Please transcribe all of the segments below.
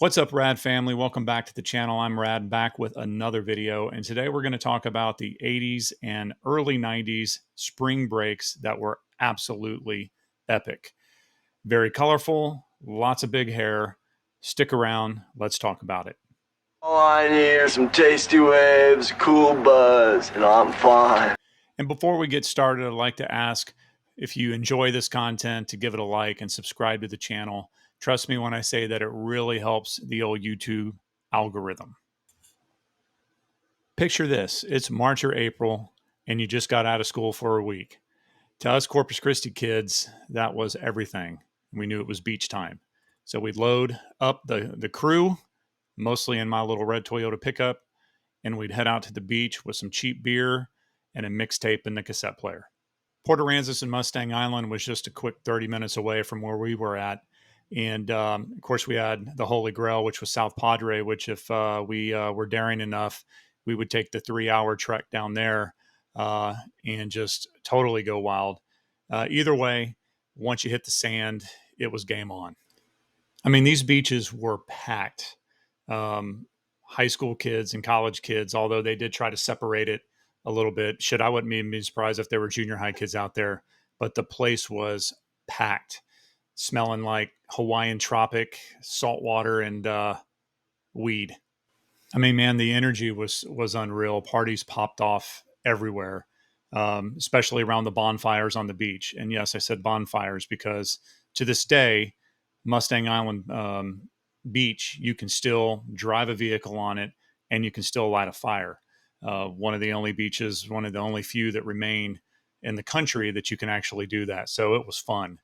What's up, Rad family? Welcome back to the channel. I'm Rad, back with another video. And today we're going to talk about the 80s and early 90s spring breaks that were absolutely epic. Very colorful, lots of big hair. Stick around. Let's talk about it. All I need are some tasty waves, cool buzz, and I'm fine. And before we get started, I'd like to ask if you enjoy this content to give it a like and subscribe to the channel. Trust me when I say that it really helps the old YouTube algorithm. Picture this. It's March or April, and you just got out of school for a week. To us Corpus Christi kids, that was everything. We knew it was beach time. So we'd load up the crew, mostly in my little red Toyota pickup, and we'd head out to the beach with some cheap beer and a mixtape in the cassette player. Port Aransas and Mustang Island was just a quick 30 minutes away from where we were at. And of course, we had the Holy Grail, which was South Padre, which if we were daring enough, we would take the 3-hour trek down there and just totally go wild. Either way, once you hit the sand, it was game on. I mean, these beaches were packed. High school kids and college kids, although they did try to separate it a little bit. Shit, I wouldn't be surprised if there were junior high kids out there, but the place was packed, smelling like Hawaiian tropic, salt water, and weed. I mean, man, the energy was unreal. Parties popped off everywhere, especially around the bonfires on the beach. And yes, I said bonfires because to this day, Mustang Island beach, you can still drive a vehicle on it and you can still light a fire. One of the only beaches, one of the only few that remain in the country that you can actually do that. So it was fun.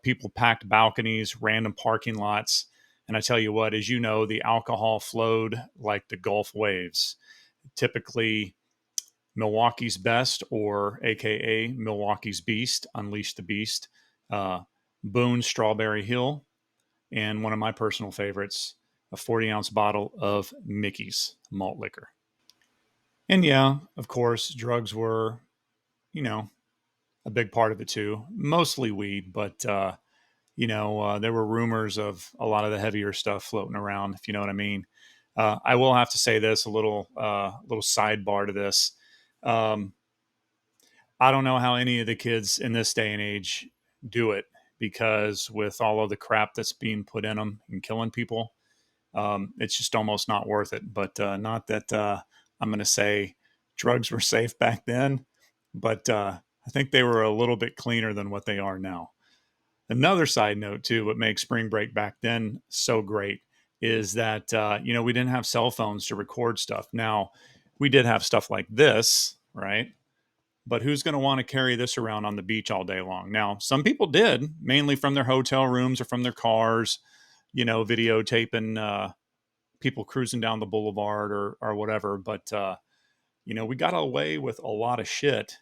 People packed balconies, random parking lots. And I tell you what, as you know, the alcohol flowed like the Gulf waves. Typically, Milwaukee's Best, or AKA Milwaukee's Beast, Unleash the Beast, Boone Strawberry Hill, and one of my personal favorites, a 40-ounce bottle of Mickey's malt liquor. And yeah, of course, drugs were, a big part of it too. Mostly weed, but there were rumors of a lot of the heavier stuff floating around, if you know what I mean. I will have to say this, a little sidebar to this. I don't know how any of the kids in this day and age do it, because with all of the crap that's being put in them and killing people, it's just almost not worth it. But not that I'm going to say drugs were safe back then, but I think they were a little bit cleaner than what they are now. Another side note too, what makes spring break back then so great is that we didn't have cell phones to record stuff. Now, we did have stuff like this, right? But who's going to want to carry this around on the beach all day long? Now, some people did, mainly from their hotel rooms or from their cars, videotaping people cruising down the boulevard or whatever. But we got away with a lot of shit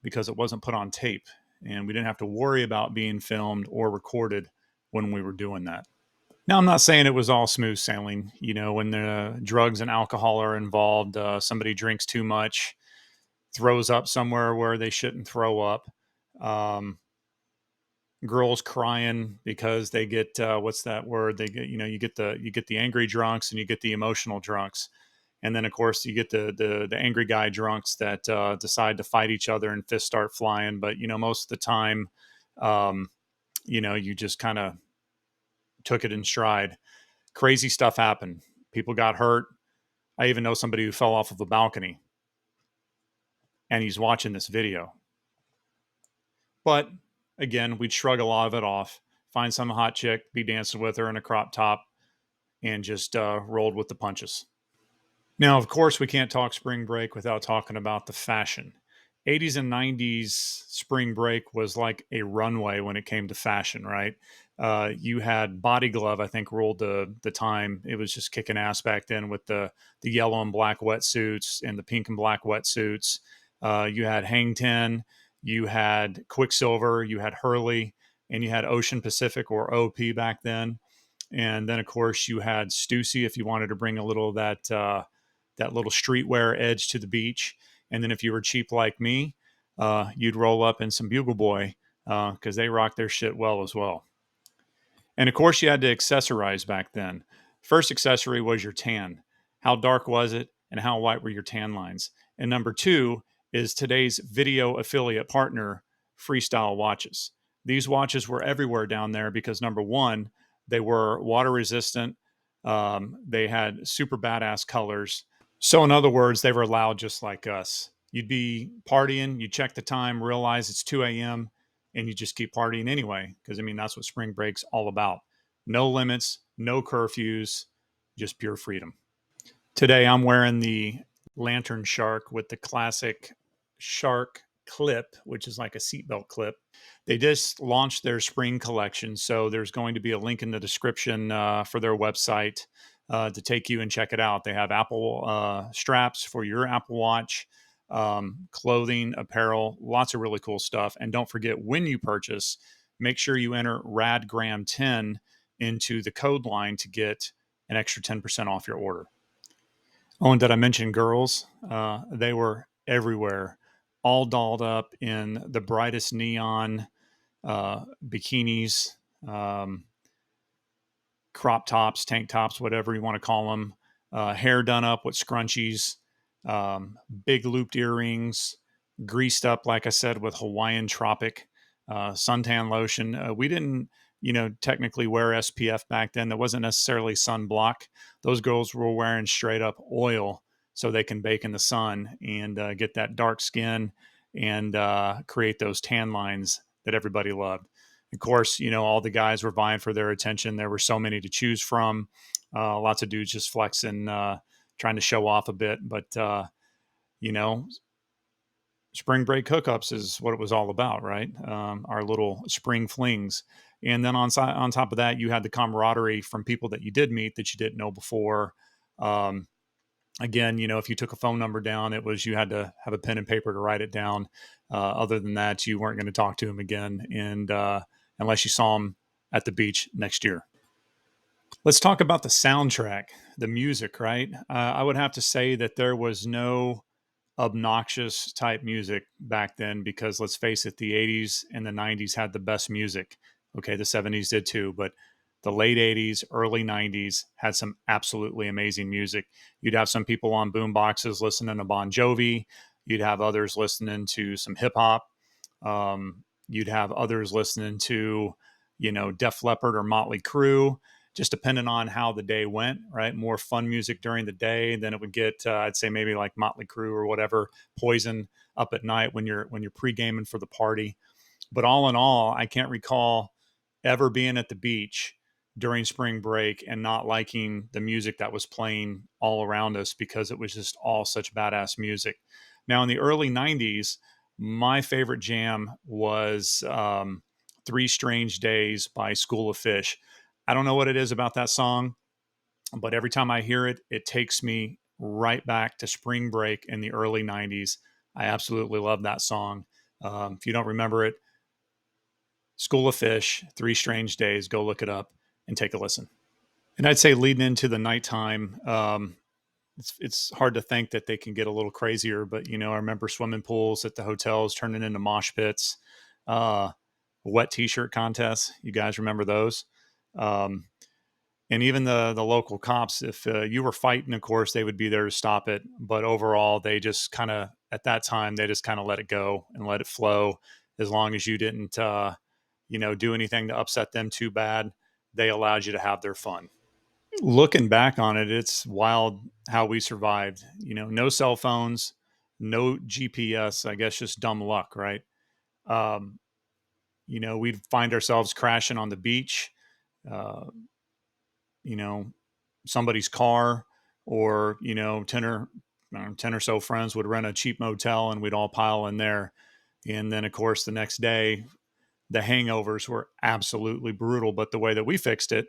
because it wasn't put on tape, and we didn't have to worry about being filmed or recorded when we were doing that. Now, I'm not saying it was all smooth sailing. When the drugs and alcohol are involved, somebody drinks too much, throws up somewhere where they shouldn't throw up. Girls crying because they get what's that word? They get you get the angry drunks and you get the emotional drunks. And then, of course, you get the angry guy drunks that decide to fight each other and fists start flying. But, most of the time, you just kind of took it in stride. Crazy stuff happened. People got hurt. I even know somebody who fell off of a balcony, and he's watching this video. But, again, we'd shrug a lot of it off, find some hot chick, be dancing with her in a crop top, and just rolled with the punches. Now, of course, we can't talk spring break without talking about the fashion. 80s and 90s spring break was like a runway when it came to fashion, right? You had Body Glove, I think, ruled the time. It was just kicking ass back then with the yellow and black wetsuits and the pink and black wetsuits. You had Hang Ten, you had Quicksilver, you had Hurley, and you had Ocean Pacific, or OP back then. And then, of course, you had Stussy if you wanted to bring a little of that little streetwear edge to the beach. And then if you were cheap like me, you'd roll up in some Bugle Boy because they rock their shit well as well. And of course, you had to accessorize back then. First accessory was your tan. How dark was it, and how white were your tan lines? And number two is today's video affiliate partner, Freestyle Watches. These watches were everywhere down there because number one, they were water resistant. They had super badass colors. So, in other words, they were loud just like us. You'd be partying, you check the time, realize it's 2 a.m., and you just keep partying anyway. Because, I mean, that's what spring break's all about. No limits, no curfews, just pure freedom. Today, I'm wearing the Lantern Shark with the classic shark clip, which is like a seatbelt clip. They just launched their spring collection, so there's going to be a link in the description for their website to take you and check it out. They have Apple straps for your Apple Watch, clothing, apparel, lots of really cool stuff. And don't forget, when you purchase, make sure you enter RADGRAM10 into the code line to get an extra 10% off your order. Oh, and did I mention girls? They were everywhere, all dolled up in the brightest neon bikinis, um, crop tops, tank tops, whatever you want to call them, hair done up with scrunchies, big looped earrings, greased up, like I said, with Hawaiian Tropic, suntan lotion. We didn't, technically wear SPF back then. That wasn't necessarily sunblock. Those girls were wearing straight up oil so they can bake in the sun and get that dark skin and create those tan lines that everybody loved. Of course, all the guys were vying for their attention. There were so many to choose from. Lots of dudes just flexing, trying to show off a bit. But, you know, spring break hookups is what it was all about, right? Our little spring flings. And then on top of that, you had the camaraderie from people that you did meet that you didn't know before. Again, if you took a phone number down, it was you had to have a pen and paper to write it down. Other than that, you weren't going to talk to him again, and unless you saw him at the beach next year. Let's talk about the soundtrack, the music, right? I would have to say that there was no obnoxious type music back then because let's face it, the 80s and the 90s had the best music. Okay, the 70s did too, but the late 80s, early 90s had some absolutely amazing music. You'd have some people on boom boxes listening to Bon Jovi. You'd have others listening to some hip hop. You'd have others listening to, Def Leppard or Motley Crue, just depending on how the day went, right? More fun music during the day, then it would get, I'd say maybe like Motley Crue or whatever, Poison up at night when you're pre-gaming for the party. But all in all, I can't recall ever being at the beach during spring break and not liking the music that was playing all around us because it was just all such badass music. Now, in the early 90s, my favorite jam was Three Strange Days by School of Fish. I don't know what it is about that song, but every time I hear it, it takes me right back to spring break in the early 90s. I absolutely love that song. If you don't remember it, School of Fish, Three Strange Days, go look it up and take a listen. And I'd say leading into the nighttime, it's hard to think that they can get a little crazier, but I remember swimming pools at the hotels turning into mosh pits, uh, wet t-shirt contests. You guys remember those? Um, and even the local cops, if you were fighting, of course, they would be there to stop it. But overall, they just kind of at that time they just kind of let it go and let it flow. As long as you didn't, do anything to upset them too bad, they allowed you to have their fun. Looking back on it, it's wild how we survived. No cell phones, no GPS. I guess just dumb luck, right? Um, we'd find ourselves crashing on the beach. Uh, you know, somebody's car, or 10 or so friends would rent a cheap motel and we'd all pile in there. And then, of course, the next day, the hangovers were absolutely brutal. But the way that we fixed it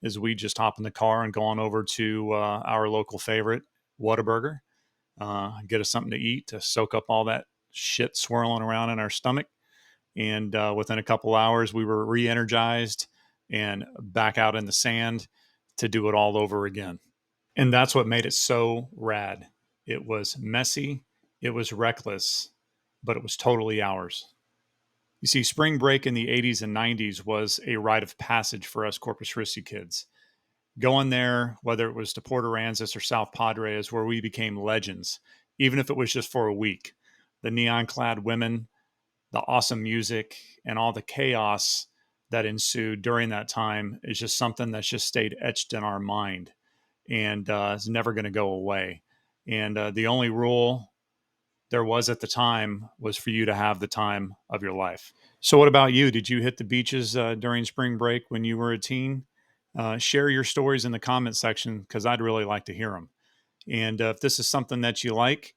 is we just hop in the car and go on over to our local favorite, Whataburger, get us something to eat to soak up all that shit swirling around in our stomach. And within a couple hours, we were re-energized and back out in the sand to do it all over again. And that's what made it so rad. It was messy, it was reckless, but it was totally ours. You see, spring break in the 80s and 90s was a rite of passage for us Corpus Christi kids. going there, whether it was to Port Aransas or South Padre, is where we became legends, even if it was just for a week. The neon clad women, the awesome music, and all the chaos that ensued during that time is just something that's just stayed etched in our mind and is never going to go away. And the only rule there was at the time was for you to have the time of your life. So, what about you? Did you hit the beaches during spring break when you were a teen? Share your stories in the comment section because I'd really like to hear them. And if this is something that you like,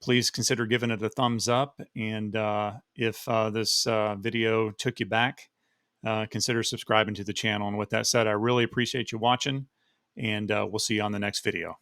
please consider giving it a thumbs up. And if this video took you back, consider subscribing to the channel. And with that said, I really appreciate you watching, and we'll see you on the next video.